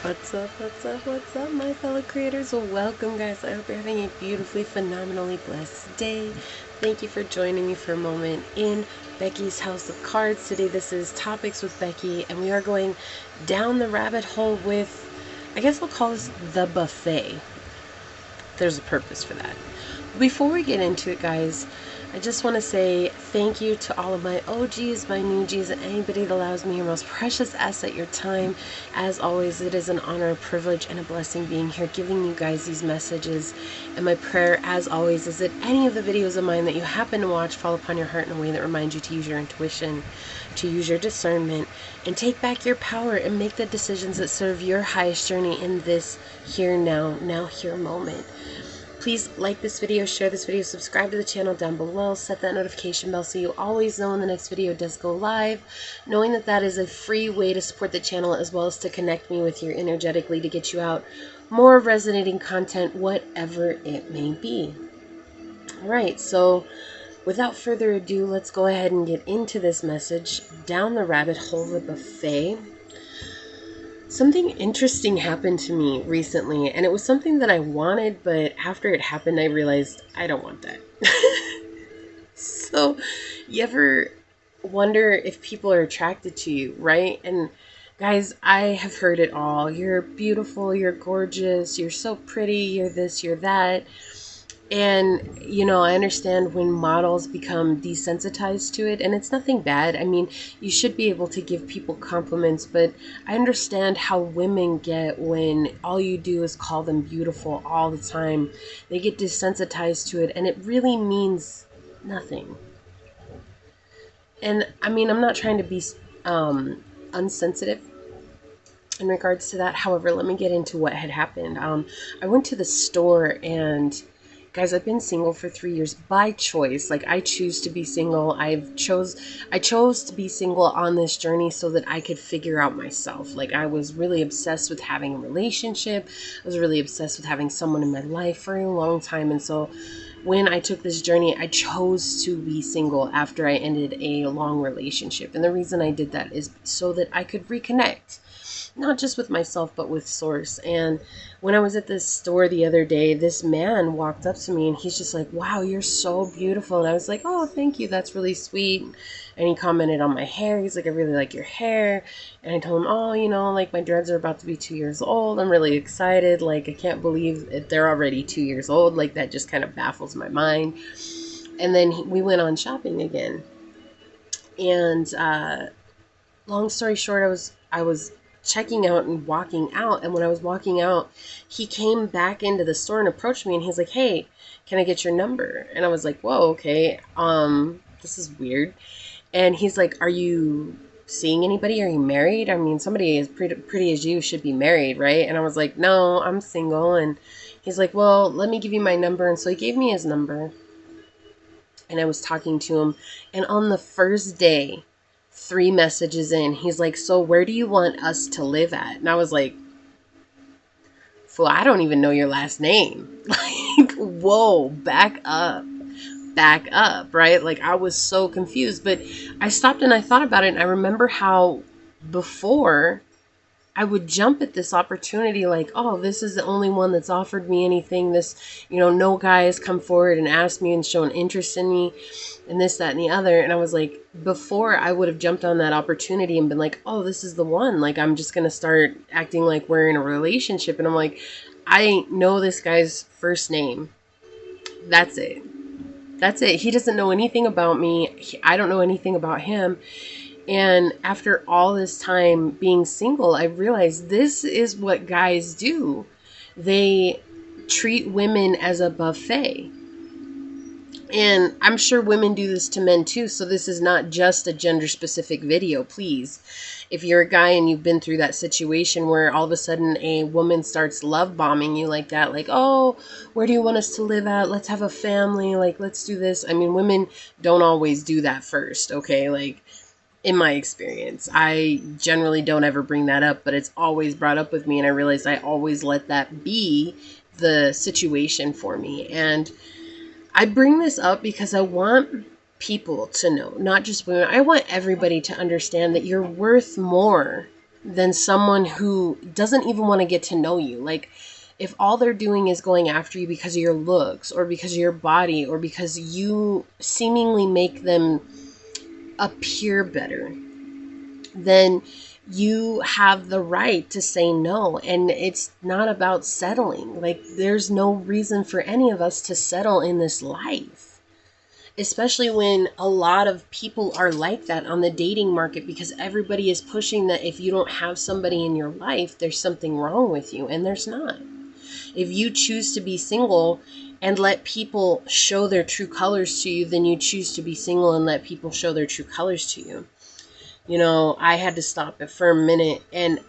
What's up, my fellow creators? Welcome, guys. I hope you're having a beautifully, phenomenally blessed day. Thank you for joining me for a moment in Becky's House of Cards. Today, this is Topics with Becky, and we are going down the rabbit hole with, I guess we'll call this the buffet. There's a purpose for that. Before we get into it, guys, I just want to say thank you to all of my OGs, my new Gs, and anybody that allows me your most precious asset, your time. As always, it is an honor, a privilege, and a blessing being here, giving you guys these messages. And my prayer, as always, is that any of the videos of mine that you happen to watch fall upon your heart in a way that reminds you to use your intuition, to use your discernment, and take back your power and make the decisions that serve your highest journey in this here, now here moment. Please like this video, share this video, subscribe to the channel down below, set that notification bell so you always know when the next video does go live, knowing that that is a free way to support the channel as well as to connect me with you energetically to get you out more resonating content, whatever it may be. Alright, so without further ado, let's go ahead and get into this message, Down the Rabbit Hole, the Buffet. Something interesting happened to me recently, and it was something that I wanted, but after it happened, I realized I don't want that. So, you ever wonder if people are attracted to you, right? And guys, I have heard it all. You're beautiful, you're gorgeous, you're so pretty, you're this, you're that. And, I understand when models become desensitized to it, and it's nothing bad. I mean, you should be able to give people compliments, but I understand how women get when all you do is call them beautiful all the time. They get desensitized to it, and it really means nothing. And, I mean, I'm not trying to be unsensitive in regards to that. However, let me get into what had happened. I went to the store, and guys, I've been single for 3 years by choice. Like, I choose to be single. I chose to be single on this journey so that I could figure out myself. Like, I was really obsessed with having a relationship. I was really obsessed with having someone in my life for a long time. And so when I took this journey, I chose to be single after I ended a long relationship. And the reason I did that is so that I could reconnect, not just with myself, but with Source. And when I was at this store the other day, this man walked up to me and he's just like, "Wow, you're so beautiful." And I was like, "Oh, thank you. That's really sweet." And he commented on my hair. He's like, "I really like your hair." And I told him, "Oh, like my dreads are about to be 2 years old. I'm really excited. Like, I can't believe they're already 2 years old. Like, that just kind of baffles my mind." And then we went on shopping again. And long story short, I was checking out and walking out, and when I was walking out, he came back into the store and approached me, and he's like, "Hey, can I get your number?" And I was like, "Whoa, okay, this is weird." And he's like, "Are you seeing anybody? Are you married? I mean, somebody as pretty as you should be married, right?" And I was like, "No, I'm single." And he's like, "Well, let me give you my number." And so he gave me his number, and I was talking to him, and on the first day, 3 messages in, he's like, "So where do you want us to live at?" And I was like, "Fool, I don't even know your last name." Like, whoa, back up, right? Like, I was so confused, but I stopped and I thought about it, and I remember how before I would jump at this opportunity like, "Oh, this is the only one that's offered me anything. This, no guy has come forward and asked me and shown interest in me and this, that, and the other." And I was like, before I would have jumped on that opportunity and been like, "Oh, this is the one. Like, I'm just going to start acting like we're in a relationship." And I'm like, I know this guy's first name. That's it. That's it. He doesn't know anything about me. I don't know anything about him. And after all this time being single, I realized this is what guys do. They treat women as a buffet. And I'm sure women do this to men too, so this is not just a gender-specific video, please. If you're a guy and you've been through that situation where all of a sudden a woman starts love bombing you like that, like, "Oh, where do you want us to live at? Let's have a family, like, let's do this." I mean, women don't always do that first, okay? Like, in my experience, I generally don't ever bring that up, but it's always brought up with me, and I realized I always let that be the situation for me. And I bring this up because I want people to know, not just women. I want everybody to understand that you're worth more than someone who doesn't even want to get to know you. Like, if all they're doing is going after you because of your looks or because of your body or because you seemingly make them appear better, then you have the right to say no. And it's not about settling. Like, there's no reason for any of us to settle in this life, especially when a lot of people are like that on the dating market, because everybody is pushing that if you don't have somebody in your life, there's something wrong with you. And there's not. If you choose to be single and let people show their true colors to you, then you choose to be single and let people show their true colors to you. You know, I had to stop it for a minute, and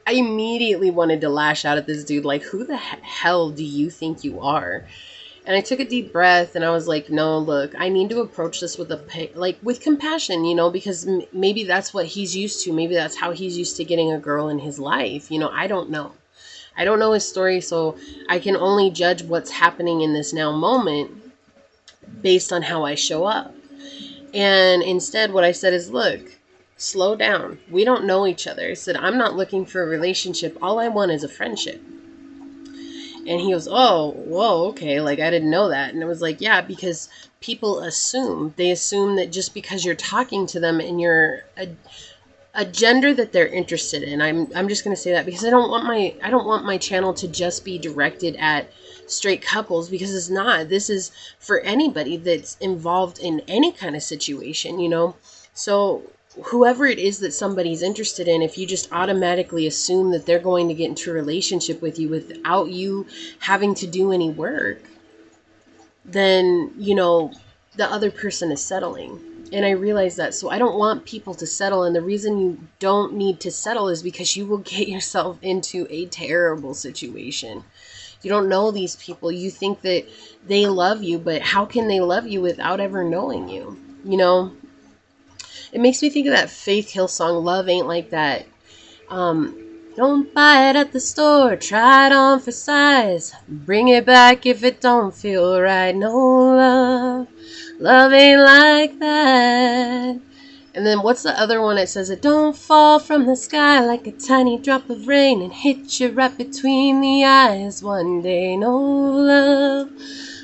I immediately wanted to lash out at this dude. Like, who the hell do you think you are? And I took a deep breath and I was like, no, look, I need to approach this with with compassion, you know, because maybe that's what he's used to. Maybe that's how he's used to getting a girl in his life. You know, I don't know. I don't know his story, so I can only judge what's happening in this now moment based on how I show up. And instead, what I said is, look, slow down. We don't know each other. I said, I'm not looking for a relationship. All I want is a friendship. And he goes, oh, whoa, okay. Like, I didn't know that. And I was like, yeah, because people assume. They assume that just because you're talking to them and you're a gender that they're interested in. I'm just going to say that because I don't want my channel to just be directed at straight couples, because it's not. This is for anybody that's involved in any kind of situation, you know. So whoever it is that somebody's interested in, if you just automatically assume that they're going to get into a relationship with you without you having to do any work, then, you know, the other person is settling. And I realize that. So I don't want people to settle. And the reason you don't need to settle is because you will get yourself into a terrible situation. You don't know these people. You think that they love you, but how can they love you without ever knowing you? You know, it makes me think of that Faith Hill song, Love Ain't Like That. Don't buy it at the store, try it on for size. Bring it back if it don't feel right. No, love ain't like that. And then what's the other one that says it don't fall from the sky like a tiny drop of rain and hit you right between the eyes one day. No,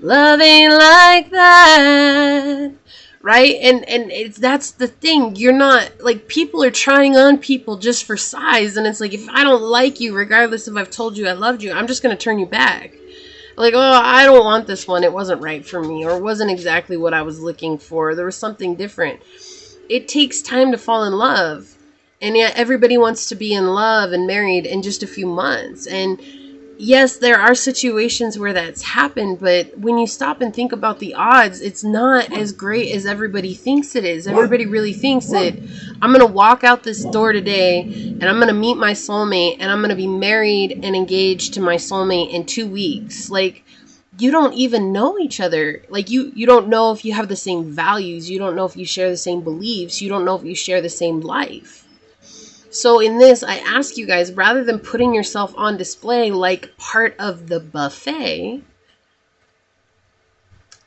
love ain't like that. Right? And that's the thing. You're not, like, people are trying on people just for size. And it's like, if I don't like you, regardless if I've told you I loved you, I'm just going to turn you back. Like, oh, I don't want this one. It wasn't right for me, or it wasn't exactly what I was looking for. There was something different. It takes time to fall in love. And yet everybody wants to be in love and married in just a few months. And yes, there are situations where that's happened, but when you stop and think about the odds, it's not as great as everybody thinks it is. Everybody really thinks that I'm going to walk out this door today and I'm going to meet my soulmate and I'm going to be married and engaged to my soulmate in 2 weeks. Like, you don't even know each other. Like, you don't know if you have the same values. You don't know if you share the same beliefs. You don't know if you share the same life. So in this, I ask you guys, rather than putting yourself on display like part of the buffet,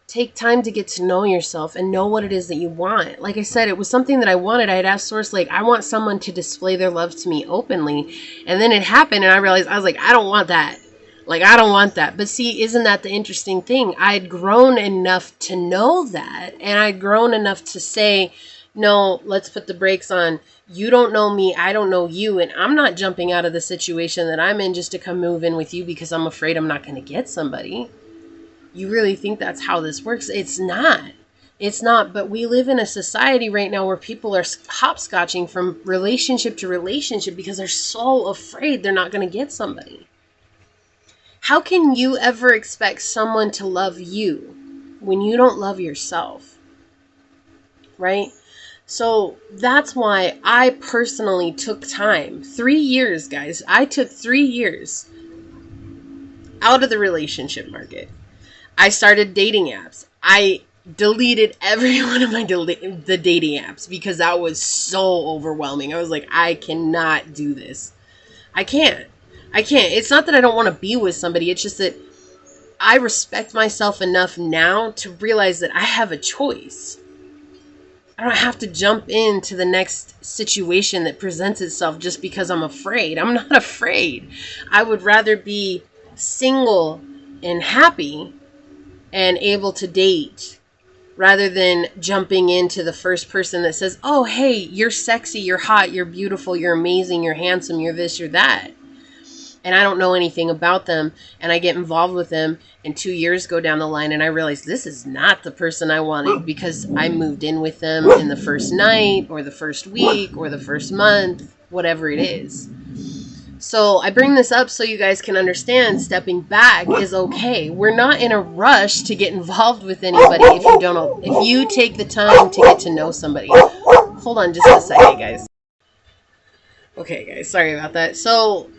take time to get to know yourself and know what it is that you want. Like I said, it was something that I wanted. I had asked Source, like, I want someone to display their love to me openly. And then it happened and I realized, I was like, I don't want that. Like, I don't want that. But see, isn't that the interesting thing? I'd grown enough to know that. And I'd grown enough to say, no, let's put the brakes on. You don't know me. I don't know you. And I'm not jumping out of the situation that I'm in just to come move in with you because I'm afraid I'm not going to get somebody. You really think that's how this works? It's not. It's not. But we live in a society right now where people are hopscotching from relationship to relationship because they're so afraid they're not going to get somebody. How can you ever expect someone to love you when you don't love yourself? Right? So that's why I personally took time. 3 years, guys. I took 3 years out of the relationship market. I started dating apps. I deleted every one of the dating apps because that was so overwhelming. I was like, I cannot do this. I can't. It's not that I don't want to be with somebody. It's just that I respect myself enough now to realize that I have a choice. I don't have to jump into the next situation that presents itself just because I'm afraid. I'm not afraid. I would rather be single and happy and able to date rather than jumping into the first person that says, oh, hey, you're sexy, you're hot, you're beautiful, you're amazing, you're handsome, you're this, you're that. And I don't know anything about them, and I get involved with them, and 2 years go down the line, and I realize this is not the person I wanted because I moved in with them in the first night, or the first week, or the first month, whatever it is. So I bring this up so you guys can understand stepping back is okay. We're not in a rush to get involved with anybody if you take the time to get to know somebody. Hold on just a second, guys. Okay, guys, sorry about that. So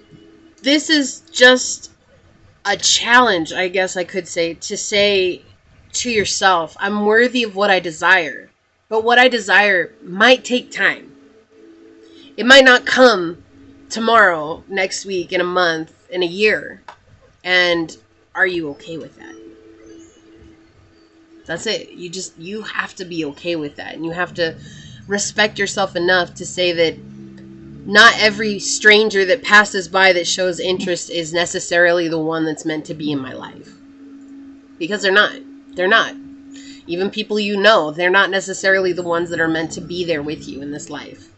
this is just a challenge, I guess I could say, to say to yourself, I'm worthy of what I desire. But what I desire might take time. It might not come tomorrow, next week, in a month, in a year. And are you okay with that? That's it. You have to be okay with that. And you have to respect yourself enough to say that not every stranger that passes by that shows interest is necessarily the one that's meant to be in my life. Because they're not. They're not. Even people you know, they're not necessarily the ones that are meant to be there with you in this life.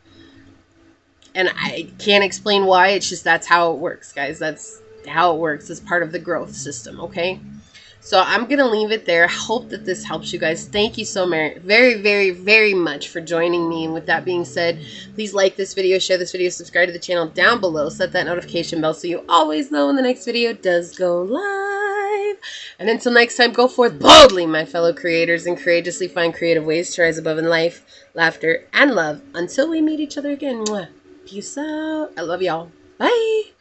And I can't explain why. It's just that's how it works, guys. That's how it works. It's part of the growth system, okay? So I'm going to leave it there. I hope that this helps you guys. Thank you so very, very, very much for joining me. And with that being said, please like this video, share this video, subscribe to the channel down below. Set that notification bell so you always know when the next video does go live. And until next time, go forth boldly, my fellow creators, and courageously find creative ways to rise above in life, laughter, and love. Until we meet each other again. Mwah. Peace out. I love y'all. Bye.